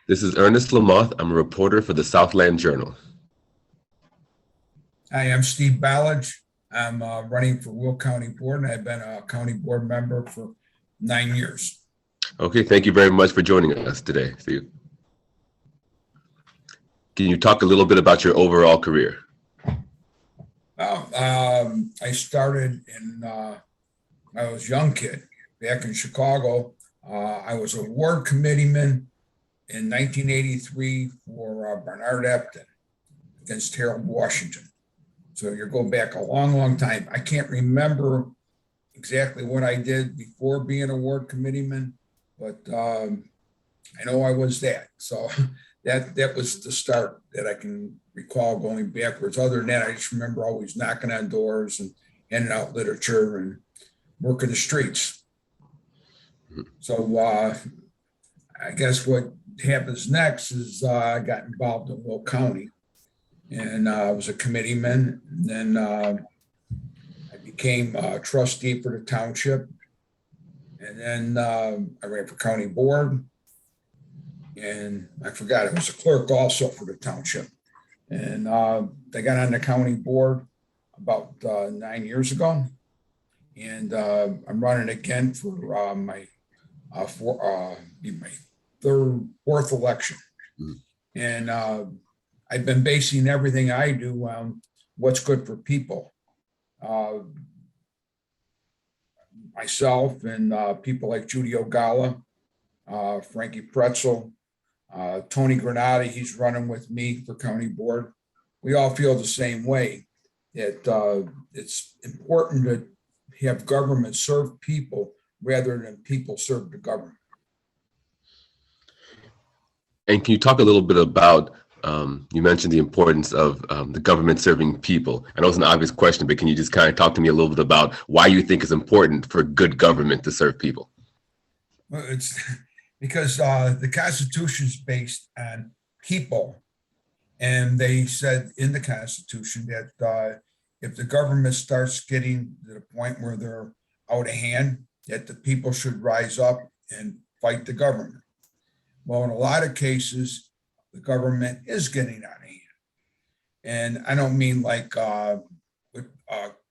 This is Ernest Lamoth. I'm a reporter for the Southland Journal. Hi, I'm Steve Balich. I'm running for Will County Board, and I've been a county board member for 9 years. Okay, thank you very much for joining us today, Steve. Can you talk a little bit about your overall career? Well, I started I was a young kid back in Chicago. I was a ward committeeman in 1983 for Bernard Epton against Harold Washington. So you're going back a long, long time. I can't remember exactly what I did before being a ward committeeman, but I know I was that. So that was the start that I can recall going backwards. Other than that, I just remember always knocking on doors and handing out literature and working the streets. So I guess what happens next is I got involved in Will County, and I was a committeeman. And then I became a trustee for the township, and then I ran for county board, and I forgot I was a clerk also for the township. And I got on the county board about 9 years ago, and I'm running again for my fourth election. And I've been basing everything I do on what's good for people. Myself and people like Judy Ogala, Frankie Pretzel, Tony Granati, he's running with me for county board. We all feel the same way, that it's important to have government serve people rather than people serve the government. And can you talk a little bit about, you mentioned the importance of the government serving people. I know it's an obvious question, but can you just kind of talk to me a little bit about why you think it's important for good government to serve people? Well, it's because the Constitution is based on people. And they said in the Constitution that if the government starts getting to the point where they're out of hand, that the people should rise up and fight the government. Well, in a lot of cases, the government is getting out of hand. And I don't mean like with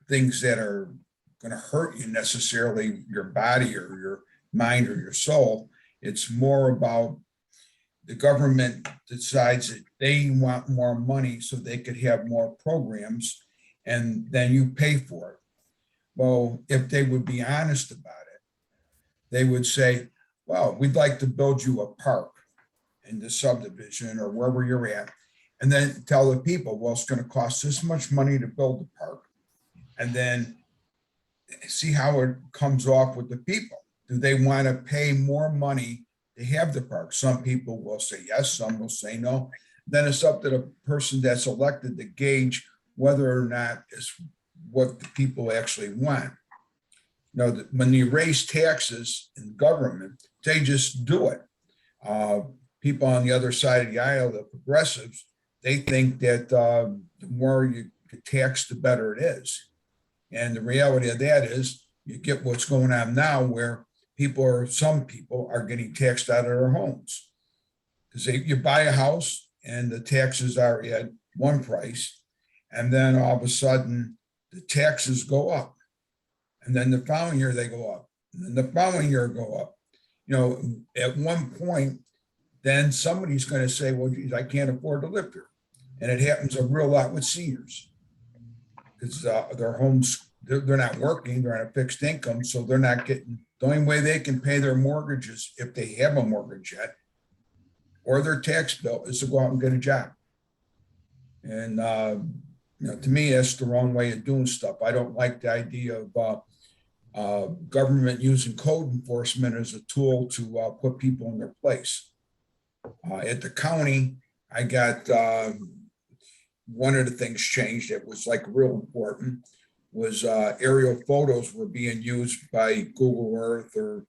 things that are going to hurt you necessarily, your body or your mind or your soul. It's more about the government decides that they want more money so they could have more programs, and then you pay for it. Well, if they would be honest about it, they would say, well, we'd like to build you a park in the subdivision or wherever you're at, and then tell the people, well, it's going to cost this much money to build the park, and then see how it comes off with the people. Do they want to pay more money to have the park? Some people will say yes, some will say no. Then it's up to the person that's elected to gauge whether or not it's what the people actually want. You know, when you raise taxes in government, they just do it. People on the other side of the aisle, the progressives, they think that the more you tax, the better it is. And the reality of that is you get what's going on now where some people are getting taxed out of their homes. Because you buy a house and the taxes are at one price, and then all of a sudden the taxes go up. And then the following year they go up. And then the following year go up. You know, at one point, then somebody's going to say, well, geez, I can't afford to live here. And it happens a real lot with seniors. Because their homes, they're not working, they're on a fixed income, so they're not getting, the only way they can pay their mortgages, if they have a mortgage yet, or their tax bill, is to go out and get a job. And you know, to me, that's the wrong way of doing stuff. I don't like the idea of government using code enforcement as a tool to put people in their place. At the county, I got one of the things changed that was like real important was aerial photos were being used by Google Earth or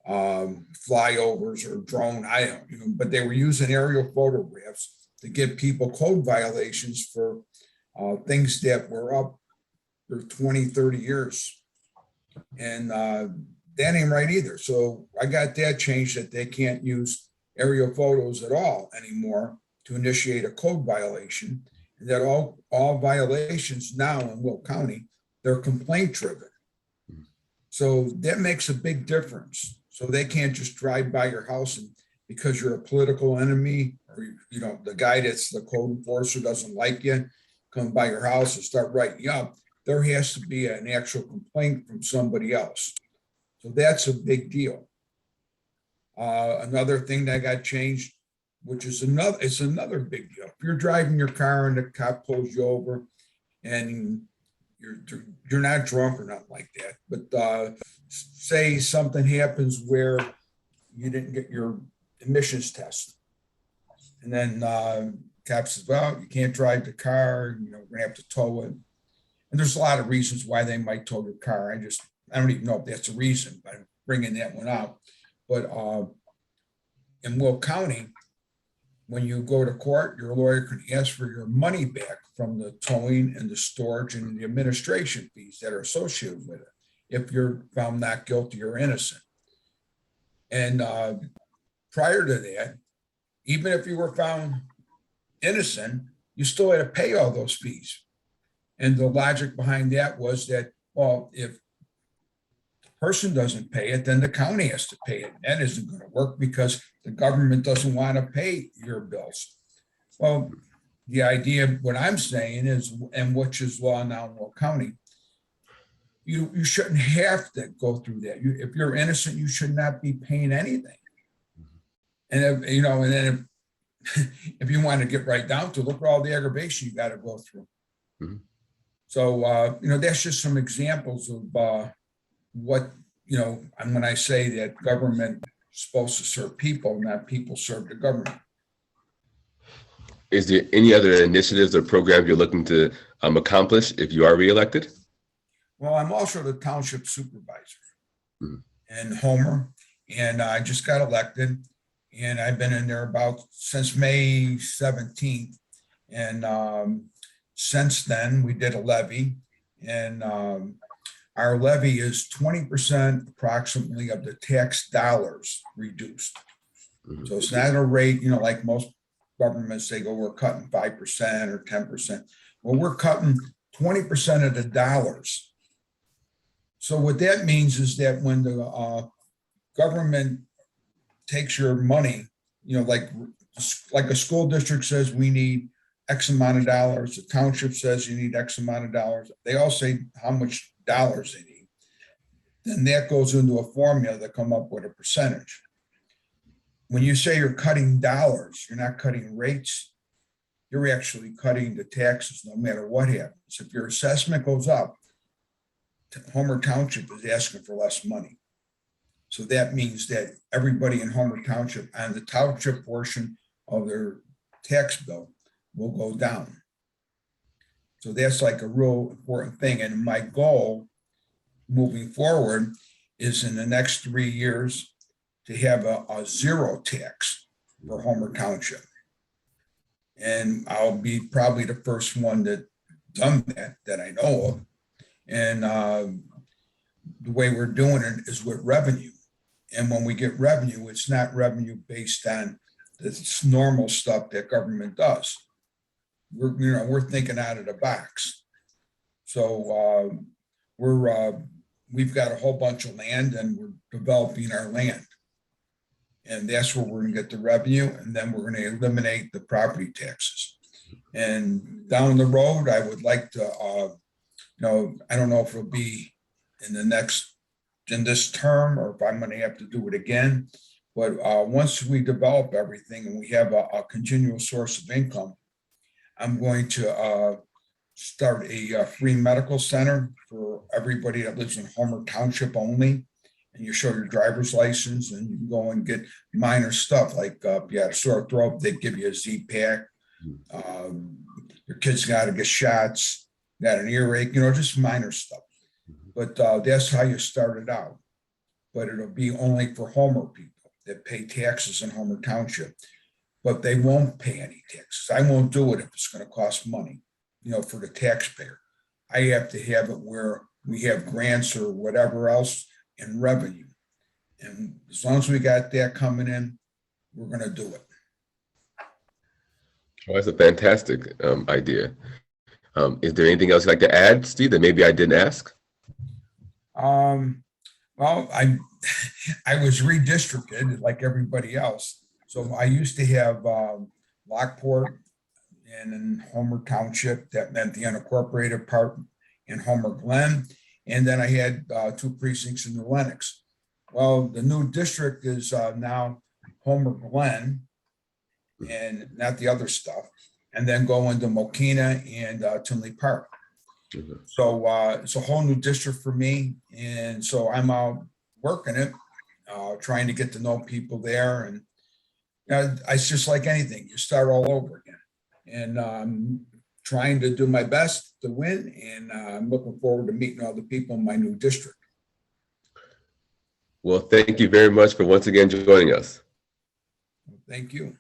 flyovers or drone, I don't, you know, but they were using aerial photographs to give people code violations for things that were up for 20, 30 years. And that ain't right either. So I got that changed that they can't use aerial photos at all anymore to initiate a code violation, and that all violations now in Will County, they're complaint driven. So that makes a big difference. So they can't just drive by your house and because you're a political enemy or the guy that's the code enforcer doesn't like you, come by your house and start writing you up. There has to be an actual complaint from somebody else. So that's a big deal. Another thing that got changed, which is another big deal. If you're driving your car and the cop pulls you over and you're not drunk or nothing like that, but say something happens where you didn't get your emissions test, and then cop says, "Well, you can't drive the car. We're gonna have to tow it." And there's a lot of reasons why they might tow your car. I don't even know if that's a reason, but I'm bringing that one out. But in Will County, when you go to court, your lawyer can ask for your money back from the towing and the storage and the administration fees that are associated with it if you're found not guilty or innocent. And prior to that, even if you were found innocent, you still had to pay all those fees. And the logic behind that was that, well, if the person doesn't pay it, then the county has to pay it. That isn't going to work because the government doesn't want to pay your bills. Well, the idea, what I'm saying is, and which is law now in Will County, you shouldn't have to go through that. If you're innocent, you should not be paying anything. And and then if you want to get right down to look at all the aggravation you got to go through. Mm-hmm. So that's just some examples of what and when I say that government is supposed to serve people, not people serve the government. Is there any other initiatives or programs you're looking to accomplish if you are reelected? Well, I'm also the township supervisor in Homer, and I just got elected, and I've been in there since May 17th. And since then, we did a levy, and our levy is 20% approximately of the tax dollars reduced. Mm-hmm. So it's not a rate, like most governments, they go, we're cutting 5% or 10%. Well, we're cutting 20% of the dollars. So what that means is that when the government takes your money, like a school district says we need X amount of dollars, the township says you need X amount of dollars, they all say how much dollars they need. Then that goes into a formula that come up with a percentage. When you say you're cutting dollars, you're not cutting rates, you're actually cutting the taxes no matter what happens. If your assessment goes up, Homer Township is asking for less money. So that means that everybody in Homer Township on the township portion of their tax bill will go down. So that's like a real important thing. And my goal moving forward is in the next 3 years to have a zero tax for Homer Township. And I'll be probably the first one that done that I know of. And the way we're doing it is with revenue. And when we get revenue, it's not revenue based on this normal stuff that government does. We're thinking out of the box. So we've got a whole bunch of land and we're developing our land. And that's where we're going to get the revenue. And then we're going to eliminate the property taxes. And down the road, I would like to, I don't know if it'll be in this term or if I'm going to have to do it again. But once we develop everything and we have a continual source of income, I'm going to start a free medical center for everybody that lives in Homer Township only. And you show your driver's license and you can go and get minor stuff like if you had a sore throat, they give you a Z-Pack. Your kids got to get shots, got an earache, just minor stuff. But that's how you start it out. But it'll be only for Homer people that pay taxes in Homer Township. But they won't pay any taxes. I won't do it if it's going to cost money, for the taxpayer. I have to have it where we have grants or whatever else in revenue. And as long as we got that coming in, we're going to do it. Well, that's a fantastic idea. Is there anything else you'd like to add, Steve, that maybe I didn't ask? Well, I was redistricted like everybody else. So I used to have Lockport and in Homer Township, that meant the unincorporated part in Homer Glen. And then I had 2 precincts in New Lenox. Well, the new district is now Homer Glen and not the other stuff. And then go into Mokina and Tinley Park. Mhm. So it's a whole new district for me. And so I'm out working it, trying to get to know people there. And it's just like anything, you start all over again. And trying to do my best to win. And I'm looking forward to meeting all the people in my new district. Well, thank you very much for once again joining us. Thank you.